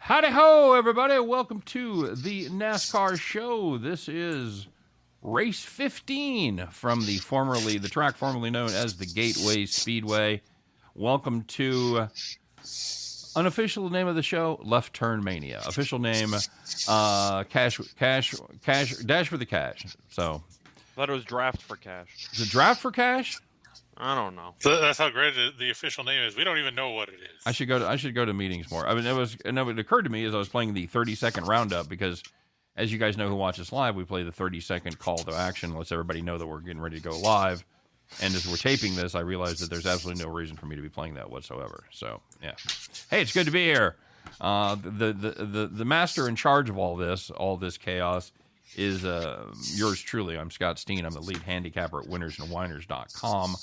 Howdy ho, everybody. Welcome to the NASCAR show. This is race 15 from the track formerly known as the Gateway Speedway. Welcome to unofficial name of the show, Left Turn Mania. Official name, Dash for the Cash. So, I thought it was Draft for Cash. is it Draft for Cash? I don't know. So that's how great the official name is. We don't even know what it is. I should go to meetings more. I mean, it occurred to me as I was playing the 30-second roundup because, as you guys know who watch us live, we play the 30-second call to action. Lets everybody know that we're getting ready to go live. And as we're taping this, I realized that there's absolutely no reason for me to be playing that whatsoever. So yeah, hey, it's good to be here. The master in charge of all this chaos is yours truly. I'm Scott Steen. I'm the lead handicapper at winnersandwhiners.com.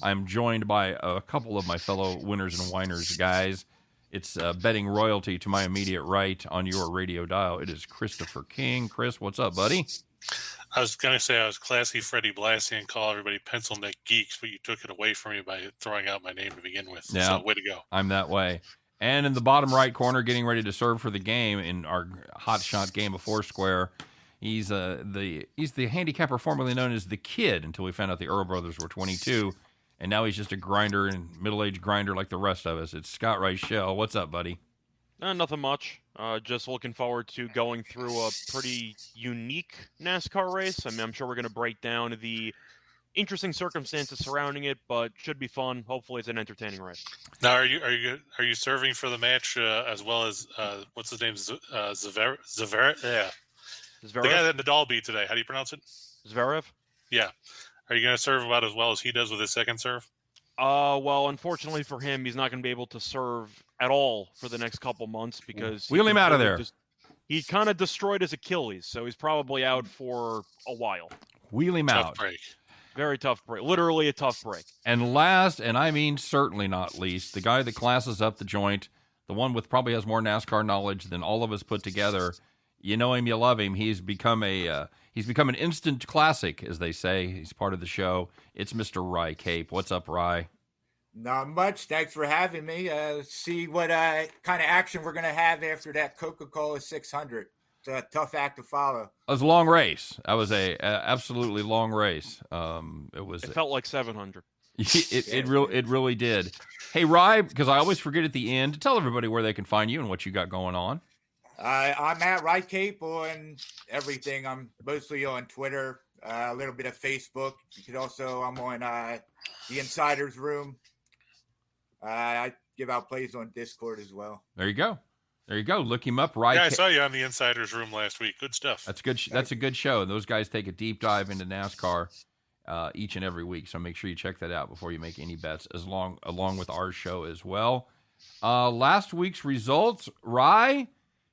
I'm joined by a couple of my fellow winners and whiners guys. It's betting royalty to my immediate right on your radio dial. It is Christopher King. Chris, what's up, buddy? I was going to say I was classy Freddie Blassie and call everybody pencil neck geeks, but you took it away from me by throwing out my name to begin with. Yeah, so way to go. I'm that way. And in the bottom right corner, getting ready to serve for the game in our hot shot game of Foursquare, he's the handicapper formerly known as the Kid until we found out the Earl brothers were 22. And now he's just a grinder and middle-aged grinder like the rest of us. It's Scott Reichel. What's up, buddy? Nothing much. Just looking forward to going through a pretty unique NASCAR race. I mean, I'm sure we're going to break down the interesting circumstances surrounding it, but should be fun. Hopefully, it's an entertaining race. Now, are you serving for the match as well as what's his name? Zverev? Yeah, Zverev? the guy that Nadal beat today. How do you pronounce it? Zverev? Yeah. Are you going to serve about as well as he does with his second serve? Well, unfortunately for him, he's not going to be able to serve at all for the next couple months because wheel him out of there. He kind of destroyed his Achilles, so he's probably out for a while. Wheel him Tough out. break. Very tough break. Literally a tough break. And last, and I mean certainly not least, the guy that classes up the joint, the one with probably has more NASCAR knowledge than all of us put together. You know him, you love him. He's become an instant classic, as they say. He's part of the show. It's Mr. Rye Cape. What's up, Rye? Not much. Thanks for having me. Let's see what kind of action we're going to have after that Coca-Cola 600. It's a tough act to follow. It was a long race. That was a absolutely long race. It felt like 700. It really did. Hey, Rye, because I always forget at the end, tell everybody where they can find you and what you got going on. I'm at Right Cape on everything. I'm mostly on Twitter, a little bit of Facebook. You can also, I'm on the Insiders Room. I give out plays on Discord as well. There you go. Look him up. Right. Yeah, I saw you on the Insiders Room last week. Good stuff. That's good. That's a good show. Those guys take a deep dive into NASCAR each and every week. So make sure you check that out before you make any bets, along with our show as well. Last week's results, Rye.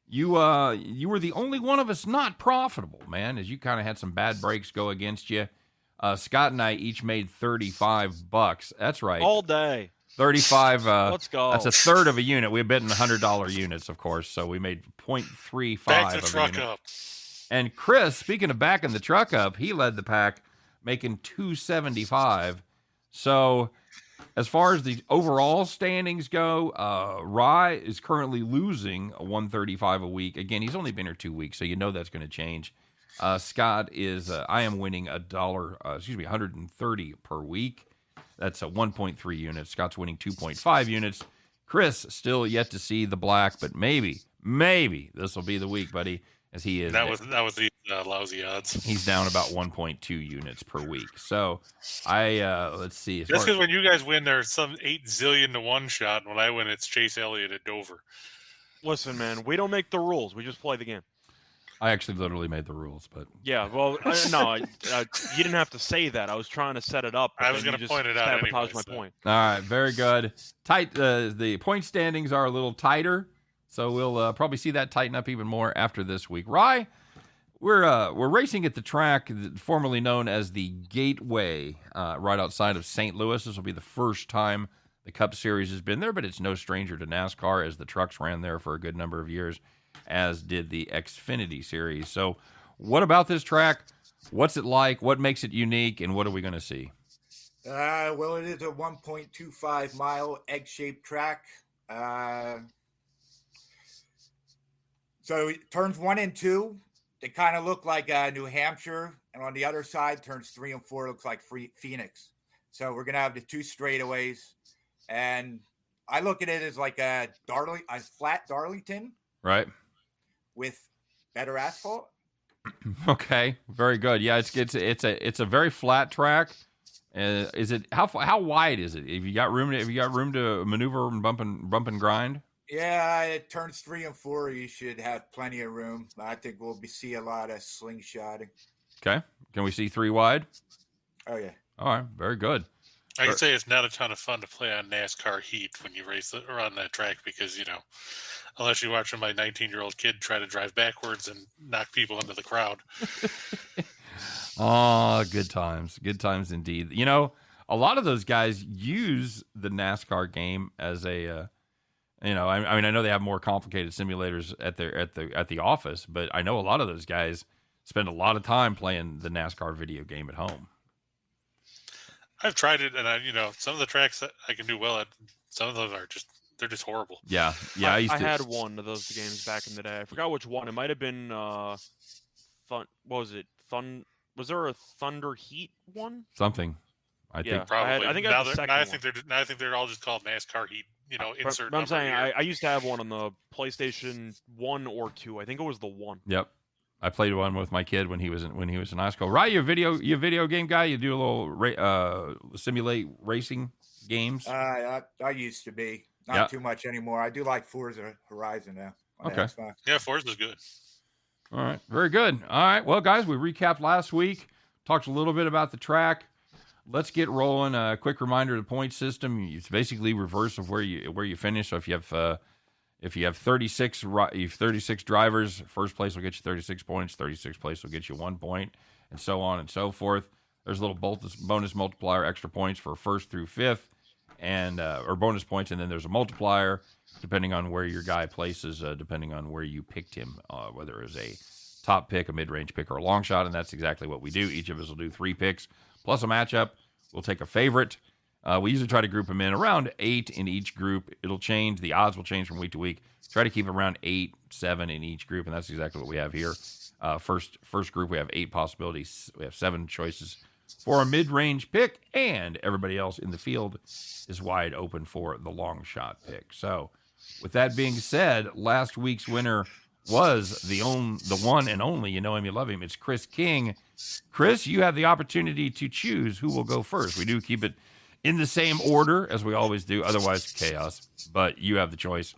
You were the only one of us not profitable, man, as you kind of had some bad breaks go against you. Scott and I each made $35. That's right. All day. 35. Let's go. That's a third of a unit. We bet in $100 units, of course, so we made 0.35 Back the of a truck unit. up. And Chris, speaking of backing the truck up, he led the pack, making $275. So, as far as the overall standings go, Rye is currently losing $135 a week. Again, he's only been here 2 weeks, so you know that's going to change. Scott is, I am winning $130 per week. That's a 1.3 units. Scott's winning 2.5 units. Chris still yet to see the black, but maybe this will be the week, buddy. As he is, that was the lousy odds. He's down about 1.2 units per week. So let's see. That's because when you guys win, there's some 8 zillion to 1 shot. And when I win, it's Chase Elliott at Dover. Listen, man, we don't make the rules. We just play the game. I actually literally made the rules, but yeah, well, no, you didn't have to say that. I was trying to set it up. I was going to point it out anyway. Sabotage my point. All right, very good. Tight. The point standings are a little tighter, so we'll probably see that tighten up even more after this week. Rye, we're racing at the track formerly known as the Gateway, right outside of St. Louis. This will be the first time the Cup Series has been there, but it's no stranger to NASCAR, as the trucks ran there for a good number of years, as did the Xfinity Series. So what about this track? What's it like? What makes it unique? And what are we going to see? Well, it is a 1.25 mile egg-shaped track. So turns 1 and 2, they kind of look like New Hampshire, and on the other side, turns 3 and 4 looks like Phoenix. So we're gonna have the 2 straightaways, and I look at it as like a flat Darlington Right. with better asphalt. Okay. Very good. Yeah, it's a very flat track. Is it how wide is it? Have you got room to maneuver and bump and grind? Yeah, it turns 3 and 4. You should have plenty of room. I think we'll see a lot of slingshotting. Okay. Can we see 3 wide? Oh yeah. All right. Very good. I can say it's not a ton of fun to play on NASCAR heat when you race around that track because, unless you're watching my 19-year-old kid try to drive backwards and knock people into the crowd. Oh, good times. Good times indeed. A lot of those guys use the NASCAR game as a, I know they have more complicated simulators at the office, but I know a lot of those guys spend a lot of time playing the NASCAR video game at home. I've tried it, and some of the tracks that I can do well at, some of those they're just horrible. Yeah. I had one of those games back in the day. I forgot which one. It might have been what was it? Was there a Thunder Heat one? Something. I think Probably. I think now, I had the second I think they're all just called NASCAR Heat. Insert. But I'm saying here. I used to have one on the PlayStation 1 or 2. I think it was the 1. Yep. I played one with my kid when he was in high school. Right, you a video game guy? You do a little simulate racing games? I used to be. Not too much anymore. I do like Forza Horizon now. On Xbox. Yeah, Forza's good. All right. Very good. All right. Well, guys, we recapped last week, talked a little bit about the track. Let's get rolling. A quick reminder of the point system. It's basically reverse of where you finish. So if you have 36 drivers, first place will get you 36 points, 36th place will get you 1 point, and so on and so forth. There's a little bonus multiplier, extra points for first through fifth, and or bonus points, and then there's a multiplier depending on where your guy places, depending on where you picked him, whether it was a top pick, a mid-range pick, or a long shot, and that's exactly what we do. Each of us will do 3 picks plus a matchup. We'll take a favorite. We usually try to group them in around 8 in each group. It'll change. The odds will change from week to week. Try to keep around 8, 7 in each group, and that's exactly what we have here. First group, we have 8 possibilities. We have 7 choices for a mid-range pick, and everybody else in the field is wide open for the long shot pick. So, with that being said, last week's winner was the one and only. You know him, you love him. It's Chris King. Chris, you have the opportunity to choose who will go first. We do keep it in the same order as we always do, otherwise chaos. But you have the choice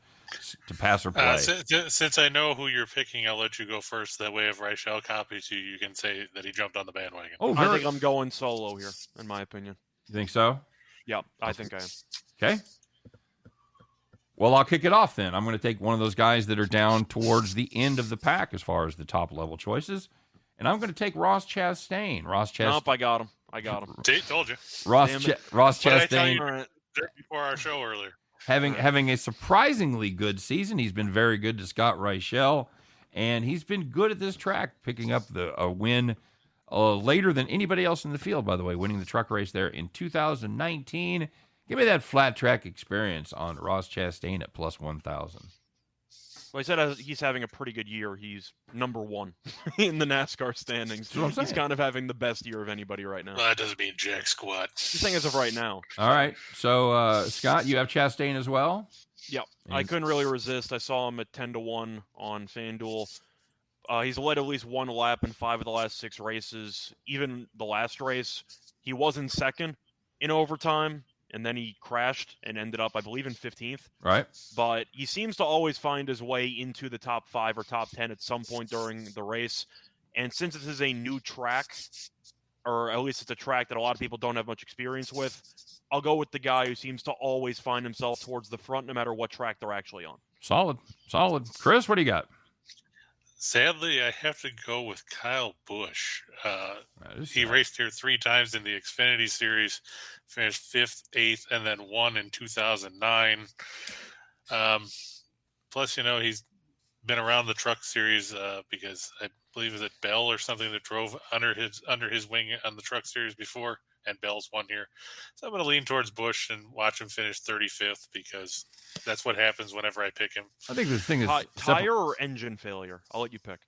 to pass or play. Since I know who you're picking, I'll let you go first. That way, if Reichel copies you, you can say that he jumped on the bandwagon. Oh, I think I'm going solo here, in my opinion. You think so? Yeah, I think I am. Okay. Well, I'll kick it off then. I'm going to take one of those guys that are down towards the end of the pack as far as the top level choices, and I'm going to take Ross Chastain. Nope, I got him. See, told you. Ross Chastain. Right before our show earlier. Having a surprisingly good season. He's been very good to Scott Reichel, and he's been good at this track, picking up a win later than anybody else in the field, by the way, winning the truck race there in 2019. Give me that flat track experience on Ross Chastain at plus 1,000. Well, he said he's having a pretty good year. He's number 1 in the NASCAR standings. That's what I'm saying. He's kind of having the best year of anybody right now. Well, that doesn't mean jack squat. Just saying as of right now. All right. So, Scott, you have Chastain as well? Yep. I couldn't really resist. I saw him at 10-1 on FanDuel. He's led at least 1 lap in 5 of the last 6 races. Even the last race, he was in second in overtime, and then he crashed and ended up, I believe, in 15th. Right. But he seems to always find his way into the top 5 or top 10 at some point during the race. And since this is a new track, or at least it's a track that a lot of people don't have much experience with, I'll go with the guy who seems to always find himself towards the front no matter what track they're actually on. Solid. Chris, what do you got? Sadly, I have to go with Kyle Busch. He raced here 3 times in the Xfinity Series, finished 5th, 8th, and then won in 2009. Plus, he's been around the truck series because I believe it was at Bell or something that drove under his wing on the truck series before and Bell's won here. So I'm going to lean towards Busch and watch him finish 35th because that's what happens whenever I pick him. I think the thing is tire or engine failure. I'll let you pick.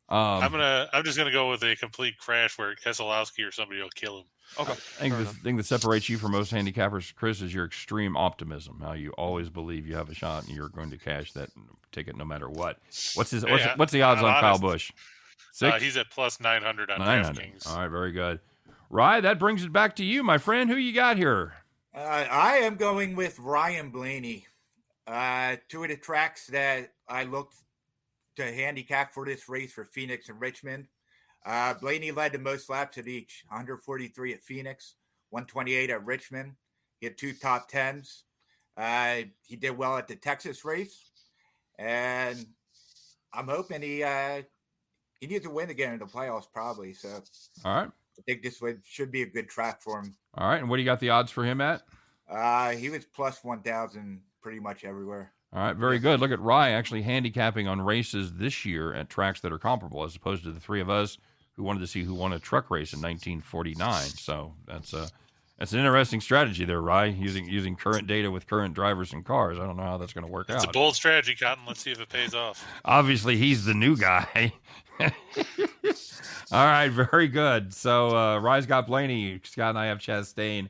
I'm just gonna go with a complete crash where Keselowski or somebody will kill him. Okay. I think the thing that separates you from most handicappers, Chris, is your extreme optimism. How you always believe you have a shot and you're going to cash that ticket no matter what. What's the odds on Kyle Busch? 6? He's at plus 900 on 900. DraftKings. All right, very good. Rye, that brings it back to you, my friend. Who you got here? I am going with Ryan Blaney. Two of the tracks that I looked to handicap for this race for Phoenix and Richmond. Blaney led the most laps at each, 143 at Phoenix, 128 at Richmond. He had 2 top 10s. He did well at the Texas race, and I'm hoping he needs to win again in the playoffs probably. So, all right, I think this should be a good track for him. All right, and what do you got the odds for him at? He was plus 1,000 pretty much everywhere. All right, very good. Look at Rye actually handicapping on races this year at tracks that are comparable, as opposed to the three of us who wanted to see who won a truck race in 1949. So that's an interesting strategy there, Rye, using current data with current drivers and cars. I don't know how that's going to work out. It's a bold strategy, Cotton. Let's see if it pays off. Obviously, he's the new guy. All right, very good. So Rye's got Blaney. Scott and I have Chastain.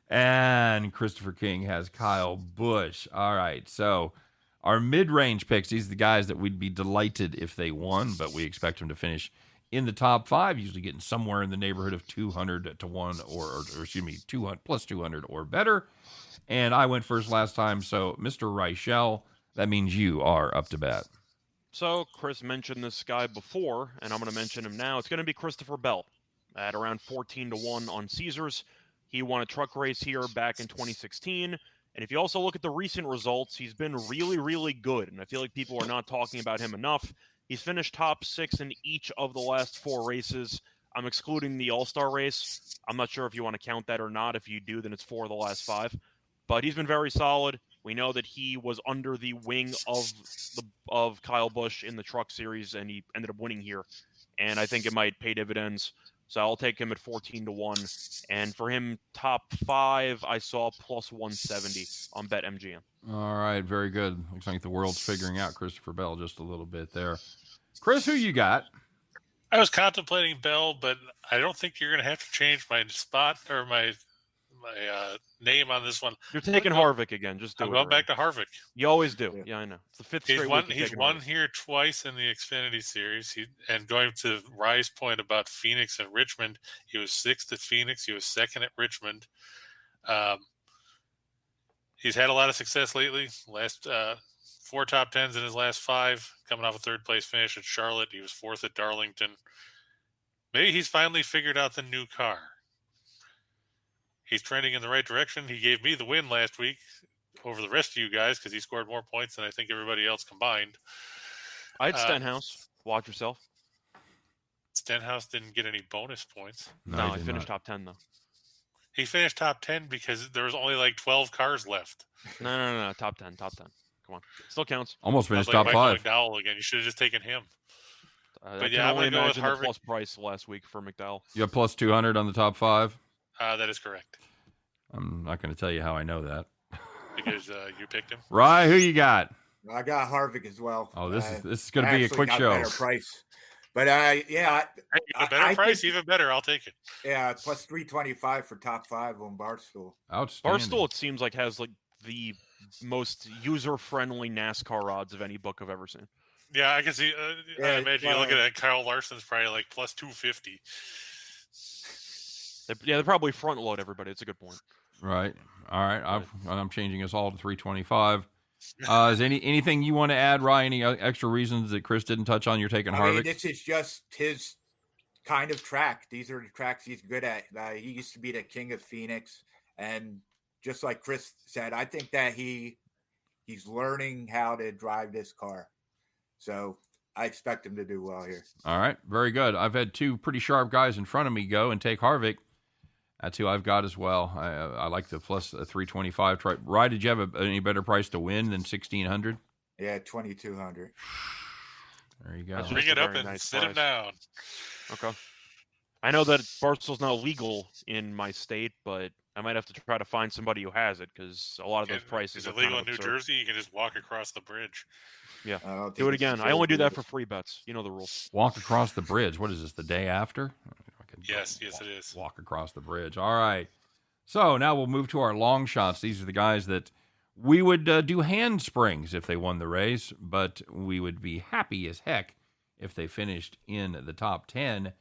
And Christopher King has Kyle Busch. All right, so our mid-range picks, these are the guys that we'd be delighted if they won, but we expect them to finish in the top 5, usually getting somewhere in the neighborhood of 200 to 1 or excuse me, 200 plus 200 or better. And I went first last time, so Mr. Reichel, that means you are up to bat. So Chris mentioned this guy before, and I'm going to mention him now. It's going to be Christopher Bell at around 14 to 1 on Caesars. He won a truck race here back in 2016. And if you also look at the recent results, he's been really, really good. And I feel like people are not talking about him enough. He's finished top 6 in each of the last 4 races. I'm excluding the All-Star race. I'm not sure if you want to count that or not. If you do, then it's 4 of the last 5. But he's been very solid. We know that he was under the wing of Kyle Busch in the Truck Series, and he ended up winning here. And I think it might pay dividends. So I'll take him at 14 to 1. And for him, top 5, I saw plus 170 on BetMGM. All right, very good. Looks like the world's figuring out Christopher Bell just a little bit there. Chris, who you got? I was contemplating Bell, but I don't think you're going to have to change my spot or my name on this one. You're taking Harvick again. Just do I'm it. going back to Harvick. You always do. Yeah, I know. It's the 5th straight week. He's won here twice in the Xfinity Series. And going to Rye's point about Phoenix and Richmond, he was 6th at Phoenix. He was 2nd at Richmond. He's had a lot of success lately. Last 4 top 10s in his last 5, coming off a 3rd place finish at Charlotte. He was 4th at Darlington. Maybe he's finally figured out the new car. He's trending in the right direction. He gave me the win last week over the rest of you guys because he scored more points than I think everybody else combined. I had Stenhouse. Watch yourself. Stenhouse didn't get any bonus points. No, he finished top 10, though. He finished top 10 because there was only like 12 cars left. No. Top 10. Come on. Still counts. Almost finished like top Michael 5. McDowell again. You should have just taken him. But yeah, I'm going to go with Harvick. Plus price last week for McDowell. You have plus 200 on the top 5? That is correct. I'm not going to tell you how I know that. Because you picked him. Rye, who you got? I got Harvick as well. Oh, this is going to be a quick show. Better price. But a better price, even better. I'll take it. Yeah, plus 325 for top 5 on Barstool. Outstanding. Barstool, it seems like, has like the most user-friendly NASCAR odds of any book I've ever seen. Yeah, I can see. I imagine you look at that. Kyle Larson's probably like plus 250. They're probably front load everybody. It's a good point. Right. All right. I'm changing us all to 325. Is anything you want to add, Ryan? Any extra reasons that Chris didn't touch on? You're taking Harvick. This is just his kind of track. These are the tracks he's good at. He used to be the king of Phoenix, and just like Chris said, I think that he's learning how to drive this car. So I expect him to do well here. All right. Very good. I've had 2 pretty sharp guys in front of me go and take Harvick. That's who I've got as well. I like the plus 325. Rye, did you have any better price to win than 1,600? Yeah, 2,200. There you go. Bring it up and sit him down. Okay. I know that Barstool's not legal in my state, but I might have to try to find somebody who has it because a lot of those prices Is are it legal kind in of New absurd. Jersey? You can just walk across the bridge. Yeah, I don't do think it it's again. I still only do that legal. for free bets. You know the rules. Walk across the bridge. What is this, the day after? Yes, it is. Walk across the bridge. All right. So now we'll move to our long shots. These are the guys that we would do handsprings if they won the race, but we would be happy as heck if they finished in the top 10.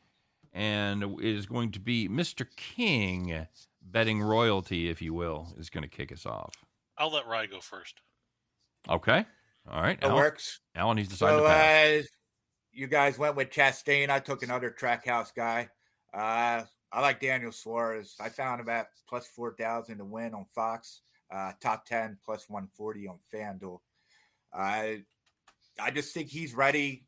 And it is going to be Mr. King, betting royalty, if you will, is going to kick us off. I'll let Rye go first. Okay. All right. It works. Alan, he's decided So, to pass. you guys went with Chastain. I took another Trackhouse guy. I like Daniel Suarez. I found him at plus 4,000 to win on Fox. Top 10 plus 140 on FanDuel. I just think he's ready.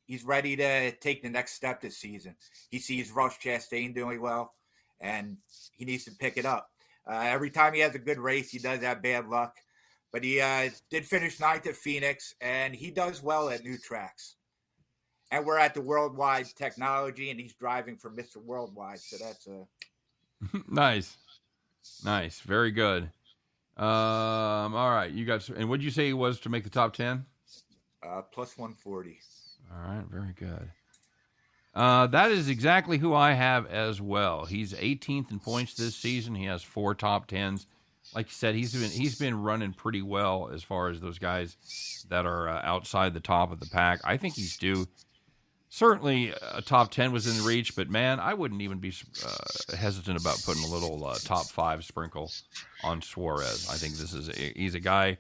He's ready to take the next step this season. He sees Ross Chastain doing well, and he needs to pick it up. Every time he has a good race, he does have bad luck. But he did finish 9th at Phoenix, and he does well at new tracks. And we're at the Worldwide Technology, and he's driving for Mr. Worldwide. So that's a Nice. Very good. All right. You got, and what did you say he was to make the top 10? plus 140. All right. Very good. That is exactly who I have as well. He's 18th in points this season. He has 4 top 10s. Like you said, he's been running pretty well as far as those guys that are outside the top of the pack. I think he's due. Certainly, a top 10 was in reach, but man, I wouldn't even be hesitant about putting a little top 5 sprinkle on Suarez. I think he's a guy.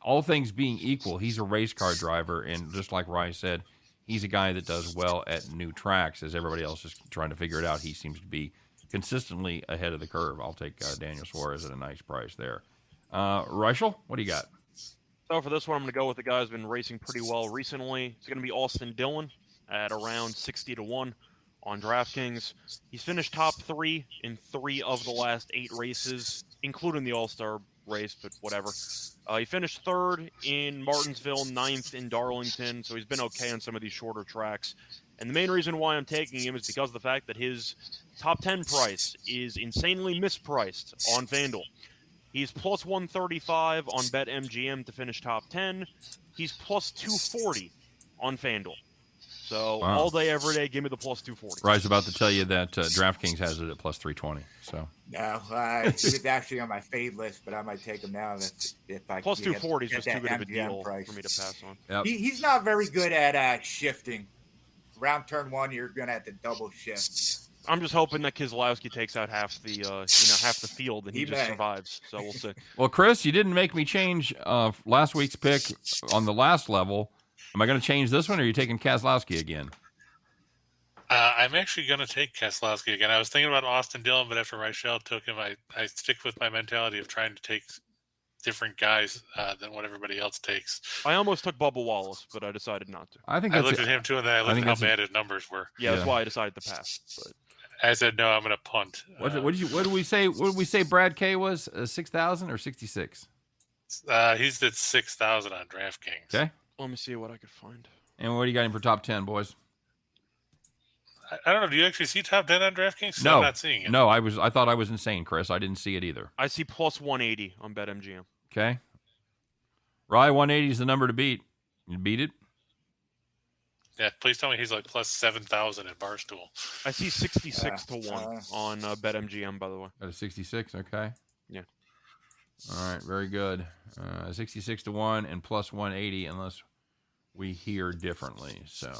All things being equal, he's a race car driver, and just like Rye said, he's a guy that does well at new tracks. As everybody else is trying to figure it out, he seems to be consistently ahead of the curve. I'll take Daniel Suarez at a nice price there. Reichel, what do you got? So for this one, I'm going to go with the guy who's been racing pretty well recently. It's going to be Austin Dillon at around 60 to 1 on DraftKings. He's finished top 3 in 3 of the last 8 races, including the All-Star race, but whatever. He finished 3rd in Martinsville, 9th in Darlington, so he's been okay on some of these shorter tracks. And the main reason why I'm taking him is because of the fact that his top 10 price is insanely mispriced on FanDuel. He's plus 135 on BetMGM to finish top 10. He's plus 240 on FanDuel. So wow. All day, every day, give me the plus 240. Rye's about to tell you that DraftKings has it at plus 320. So no, he was actually on my fade list, but I might take him now. If I plus 240 is just too good of a MGM deal price. for me to pass on. Yep. He's not very good at shifting. Around turn 1, you're gonna have to double shift. I'm just hoping that Keselowski takes out half the half the field and he just survives. So we'll see. Well, Chris, you didn't make me change last week's pick on the last level. Am I going to change this one, or are you taking Keselowski again? I'm actually going to take Keselowski again. I was thinking about Austin Dillon, but after Reichel took him, I stick with my mentality of trying to take different guys than what everybody else takes. I almost took Bubba Wallace, but I decided not to. I looked at him too, and then I looked at how bad his numbers were. Yeah, that's why I decided to pass. But I said no. I'm going to punt. What did we say? What did we say? Brad K was 6,000 or 66? He's at 6,000 on DraftKings. Okay. Let me see what I could find. And what do you got him for top 10, boys? I don't know. Do you actually see top 10 on DraftKings? No, I'm not seeing it. No, I thought I was insane, Chris. I didn't see it either. I see plus 180 on BetMGM. Okay. Rye, 180 is the number to beat. You beat it? Yeah, please tell me he's like plus 7,000 at Barstool. I see 66 to 1 on BetMGM, by the way. At a 66, okay. Yeah. All right, very good. 66 to 1 and plus 180 unless we hear differently. So,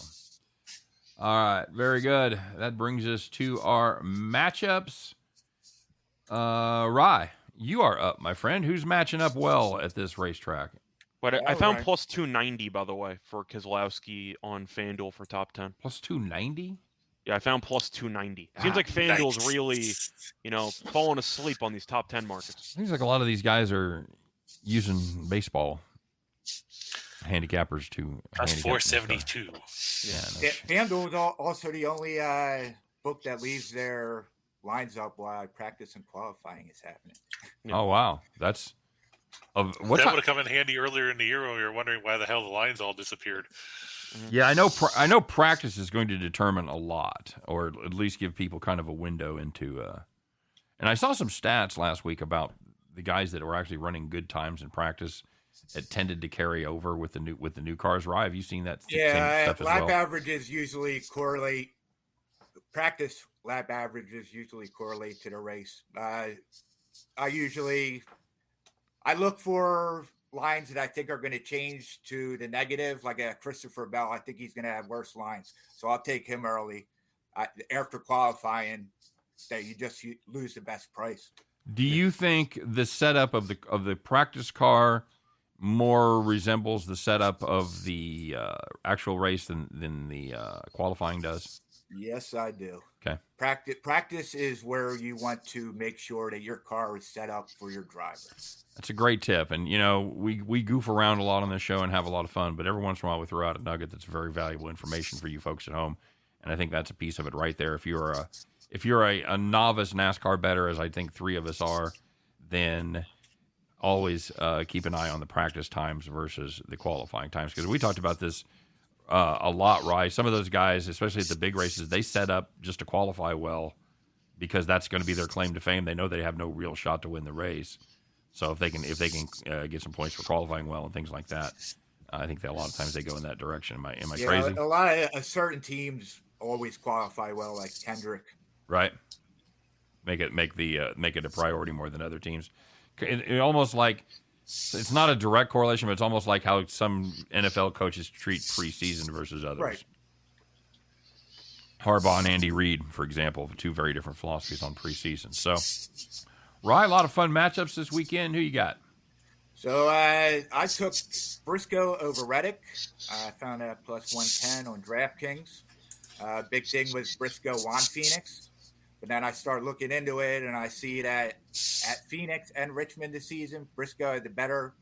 all right, very good. That brings us to our matchups. Rye, you are up, my friend. Who's matching up well at this racetrack? But I found plus 290, by the way, for Keselowski on FanDuel for top 10. Plus 290? Yeah, I found plus 290. Seems like FanDuel's really, falling asleep on these top 10 markets. Seems like a lot of these guys are using baseball handicappers to. That's 472. Yeah. FanDuel is also the only book that leaves their lines up while practice and qualifying is happening. Oh, wow. That's. That would have come in handy earlier in the year when we were wondering why the hell the lines all disappeared. Yeah, I know practice is going to determine a lot, or at least give people kind of a window into. And I saw some stats last week about the guys that were actually running good times in practice. It tended to carry over with the new cars. Rye, have you seen that same stuff as lap well? averages usually correlate. Practice lap averages usually correlate to the race. I look for lines that I think are going to change to the negative, like a Christopher Bell. I think he's going to have worse lines, so I'll take him early. After qualifying, that you just lose the best price. Do you think the setup of the practice car more resembles the setup of the actual race than the qualifying does? Yes, I do. Okay. Practice is where you want to make sure that your car is set up for your driver. That's a great tip. And, we goof around a lot on this show and have a lot of fun, but every once in a while we throw out a nugget that's very valuable information for you folks at home. And I think that's a piece of it right there. If you're a novice NASCAR bettor, as I think three of us are, then always keep an eye on the practice times versus the qualifying times. Because we talked about this a lot, right? Some of those guys, especially at the big races, they set up just to qualify well because that's going to be their claim to fame. They know they have no real shot to win the race. So if they can get some points for qualifying well and things like that, I think that a lot of times they go in that direction. Am I crazy? A lot of certain teams always qualify well, like Kendrick. Right. Make it a priority more than other teams. It almost like it's not a direct correlation, but it's almost like how some NFL coaches treat preseason versus others. Right. Harbaugh and Andy Reid, for example, two very different philosophies on preseason. So, Rye, a lot of fun matchups this weekend. Who you got? So I took Briscoe over Reddick. I found a plus 110 on DraftKings. Big thing was Briscoe won Phoenix. But then I start looking into it, and I see that at Phoenix and Richmond this season, Briscoe had the better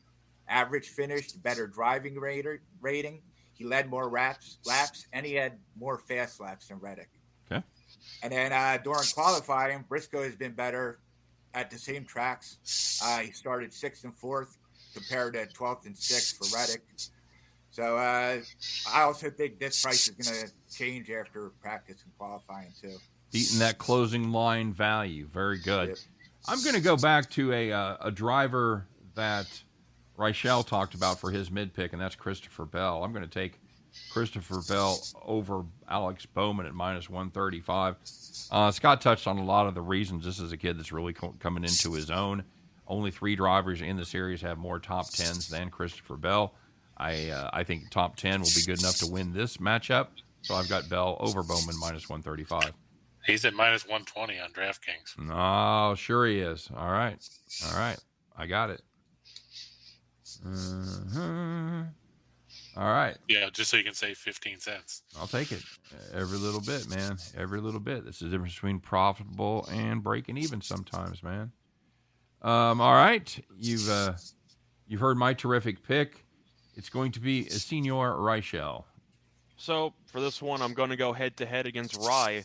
average finish, the better driving rating. He led more laps, and he had more fast laps than Reddick. Okay. And then during qualifying, Briscoe has been better at the same tracks. He started 6th and 4th compared to 12th and 6th for Reddick. So I also think this price is going to change after practice and qualifying too. Beating that closing line value. Very good. Yep. I'm going to go back to a driver that Reichel talked about for his mid pick, and that's Christopher Bell. I'm going to take Christopher Bell over Alex Bowman at minus 135. Scott touched on a lot of the reasons. This is a kid that's really coming into his own. Only 3 drivers in the series have more top 10s than Christopher Bell. I think top 10 will be good enough to win this matchup. So I've got Bell over Bowman minus 135. He's at minus 120 on DraftKings. Oh, sure he is. All right. I got it. All right. Yeah, just so you can save 15 cents. I'll take it. Every little bit, man. Every little bit. This is the difference between profitable and breaking even sometimes, man. All right. You've heard my terrific pick. It's going to be Senor Reichel. So for this one, I'm going to go head-to-head against Rye.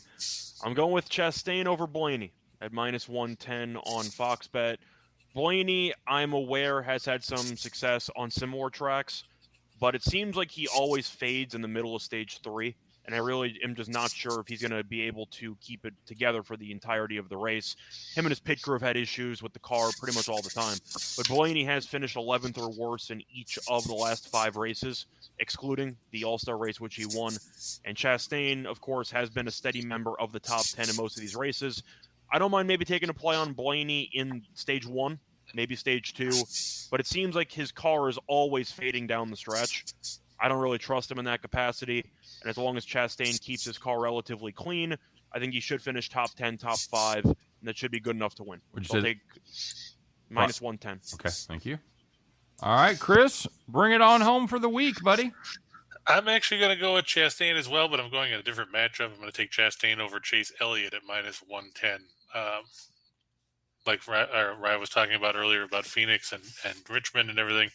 I'm going with Chastain over Blaney at minus 110 on Fox Bet. Blaney, I'm aware, has had some success on similar tracks, but it seems like he always fades in the middle of stage 3, and I really am just not sure if he's going to be able to keep it together for the entirety of the race. Him and his pit crew have had issues with the car pretty much all the time, but Blaney has finished 11th or worse in each of the last 5 races, excluding the All-Star race, which he won. And Chastain, of course, has been a steady member of the top 10 in most of these races. I don't mind maybe taking a play on Blaney in stage 1, maybe stage 2, but it seems like his car is always fading down the stretch. I don't really trust him in that capacity, and as long as Chastain keeps his car relatively clean, I think he should finish top 10, top 5, and that should be good enough to win. I'll take minus 110. Okay, thank you. All right, Chris, bring it on home for the week, buddy. I'm actually going to go with Chastain as well, but I'm going in a different matchup. I'm going to take Chastain over Chase Elliott at minus 110. Like Ryan was talking about earlier about Phoenix and Richmond and everything.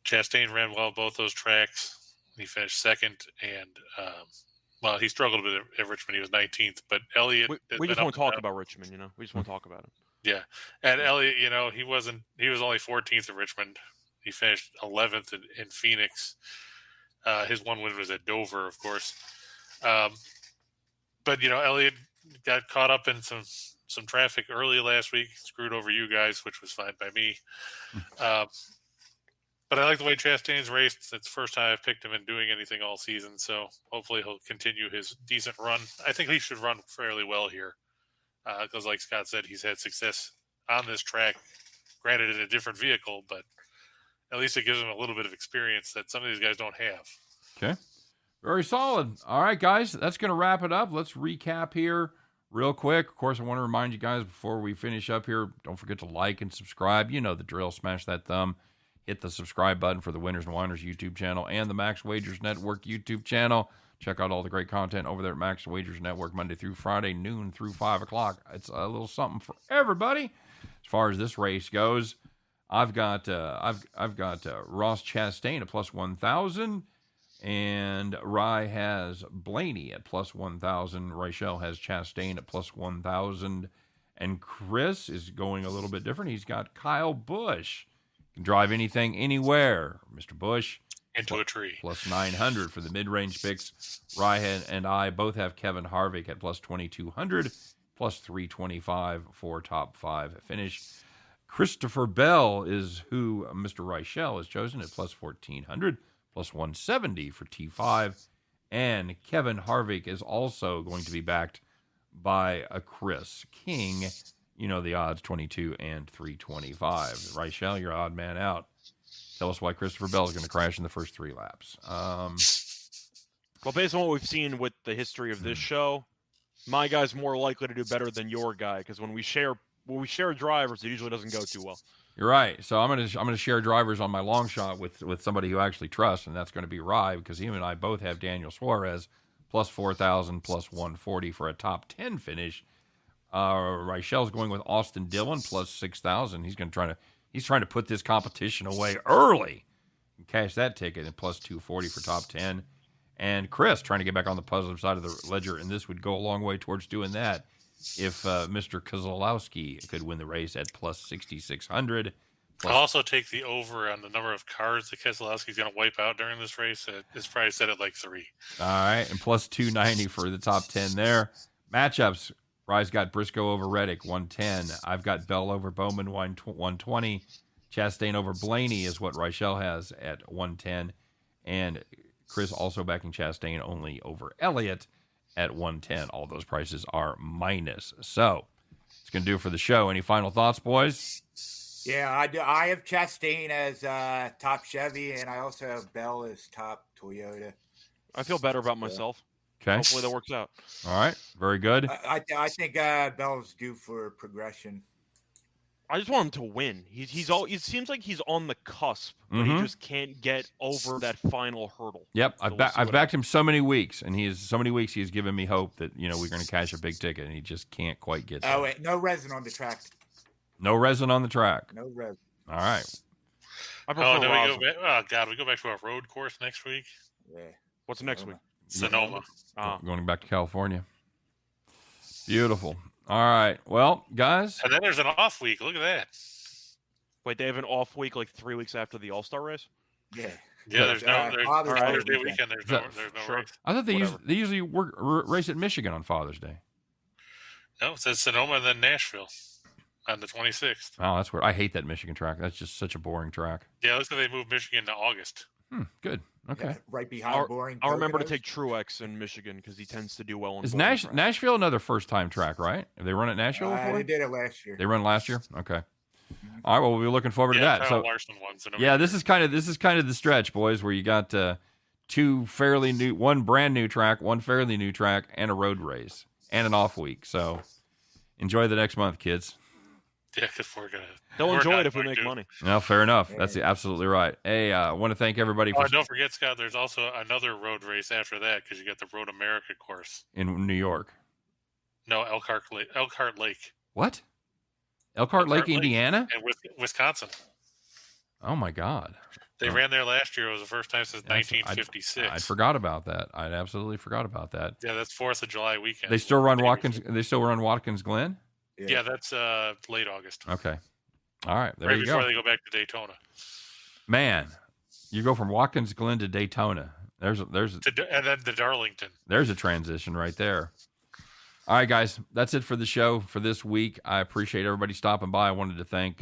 Chastain ran well both those tracks. He finished second, and he struggled a bit at Richmond. He was 19th, but Elliott. We just want to talk about Richmond, We just want to talk about it. Yeah, and Elliott, he was only 14th at Richmond. He finished 11th in Phoenix. His one win was at Dover, of course. But Elliott got caught up in some traffic early last week, screwed over you guys, which was fine by me. But I like the way Chastain's raced. It's the first time I've picked him in doing anything all season, so hopefully he'll continue his decent run. I think he should run fairly well here because, like Scott said, he's had success on this track, granted in a different vehicle, but at least it gives him a little bit of experience that some of these guys don't have. Okay. Very solid. All right, guys, that's going to wrap it up. Let's recap here real quick. Of course, I want to remind you guys before we finish up here, don't forget to like and subscribe. You know the drill. Smash that thumb. Hit the subscribe button for the Winners and Whiners YouTube channel and the Max Wagers Network YouTube channel. Check out all the great content over there at Max Wagers Network Monday through Friday, noon through 5 o'clock. It's a little something for everybody. As far as this race goes, I've got Ross Chastain at plus 1,000, and Rye has Blaney at plus 1,000. Rachel has Chastain at plus 1,000, and Chris is going a little bit different. He's got Kyle Busch. Can drive anything, anywhere. Mr. Busch. Into a tree. Plus 900 for the mid-range picks. Rye and I both have Kevin Harvick at plus 2,200, plus 325 for top 5 finish. Christopher Bell is who Mr. Reichel has chosen at plus 1,400, plus 170 for T5. And Kevin Harvick is also going to be backed by a Chris King. You know the odds, 22 and 325. Reichel, you're odd man out. Tell us why Christopher Bell is going to crash in the first 3 laps. Well, based on what we've seen with the history of this show, my guy's more likely to do better than your guy because when we share drivers, it usually doesn't go too well. You're right. So I'm gonna share drivers on my long shot with somebody who actually trusts, and that's going to be Rye because him and I both have Daniel Suarez plus 4,000, plus 140 for a top 10 finish. Reichel's going with Austin Dillon plus 6,000. He's trying to put this competition away early and cash that ticket, and plus 240 for top 10. And Chris trying to get back on the positive side of the ledger, and this would go a long way towards doing that if Mr. Kozlowski could win the race at plus 6,600. I'll also take the over on the number of cars that Keselowski's going to wipe out during this race. It's probably set at like 3. All right, and plus 290 for the top 10 there. Matchups. Rye's got Briscoe over Reddick, 110. I've got Bell over Bowman, 120. Chastain over Blaney is what Reichel has at 110. And Chris also backing Chastain only over Elliott at 110. All those prices are minus. So, it's going to do it for the show. Any final thoughts, boys? Yeah, I do. I have Chastain as top Chevy, and I also have Bell as top Toyota. I feel better about myself. Okay. Hopefully that works out. All right. Very good. I think Bell's due for progression. I just want him to win. It seems like he's on the cusp, but he just can't get over that final hurdle. Yep, I've backed him so many weeks, and he's given me hope that we're going to cash a big ticket, and he just can't quite get there. Oh wait, no resin on the track. No resin on the track. No resin. All right. I prefer rosin. We go back to our road course next week. Yeah. What's next week? Sonoma. Going back to California. Beautiful. All right. Well, guys. And then there's an off week. Look at that. Wait, they have an off week like 3 weeks after the All-Star race? Yeah. Yeah, there's Father's Day weekend. There's no sure. race. I thought they usually race at Michigan on Father's Day. No, it says Sonoma and then Nashville on the 26th. Oh, that's where I hate that Michigan track. That's just such a boring track. Yeah, it looks like they moved Michigan to August. Good. Okay. Yeah, right behind boring. I'll remember to take Truex in Michigan because he tends to do well in. Is Nashville another first-time track, right? Have they run at Nashville before? They did it last year. They run last year. Okay. All right. Well, we'll be looking forward to that. Kyle So, Larson won, so this is kind of the stretch, boys, where you got one brand new track, one fairly new track, and a road race, and an off week. So, enjoy the next month, kids. Yeah, because they'll enjoy it if we make money. No, fair enough. That's absolutely right. Hey, I want to thank everybody for. Don't forget, Scott. There's also another road race after that because you got the Road America course in New York. No, Elkhart Lake. What? Elkhart Lake, Indiana, and Wisconsin. Oh my God! They ran there last year. It was the first time since 1956. I forgot about that. I absolutely forgot about that. Yeah, that's 4th of July weekend. They still run Watkins. They still run Watkins Glen. Yeah, that's late August. Okay. All right. There you go. Right before they go back to Daytona. Man, you go from Watkins Glen to Daytona. and then the Darlington. There's a transition right there. All right, guys, that's it for the show for this week. I appreciate everybody stopping by. I wanted to thank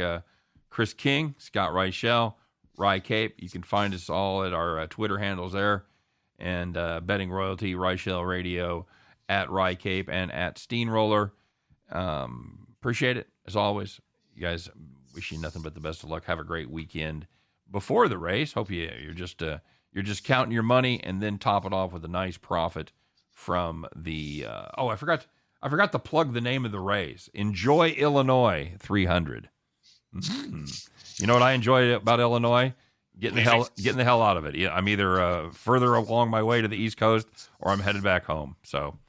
Chris King, Scott Reichel, Rye Cape. You can find us all at our Twitter handles there, and Betting Royalty, Reichel Radio, at Rye Cape, and at Steamroller. Appreciate it as always. You guys, wish you nothing but the best of luck. Have a great weekend before the race. Hope you're just counting your money and then top it off with a nice profit from the. I forgot to plug the name of the race. Enjoy Illinois 300. You know what I enjoy about Illinois? Getting the hell out of it. Yeah, I'm either further along my way to the East Coast or I'm headed back home. So,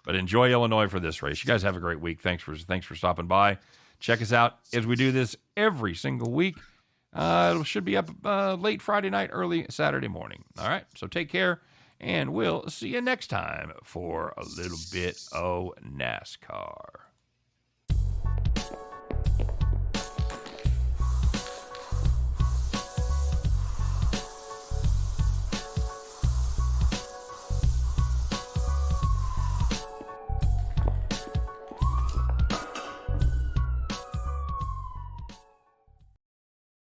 but enjoy Illinois for this race. You guys have a great week. Thanks for stopping by. Check us out as we do this every single week. It should be up late Friday night, early Saturday morning. All right, so take care, and we'll see you next time for a little bit of NASCAR.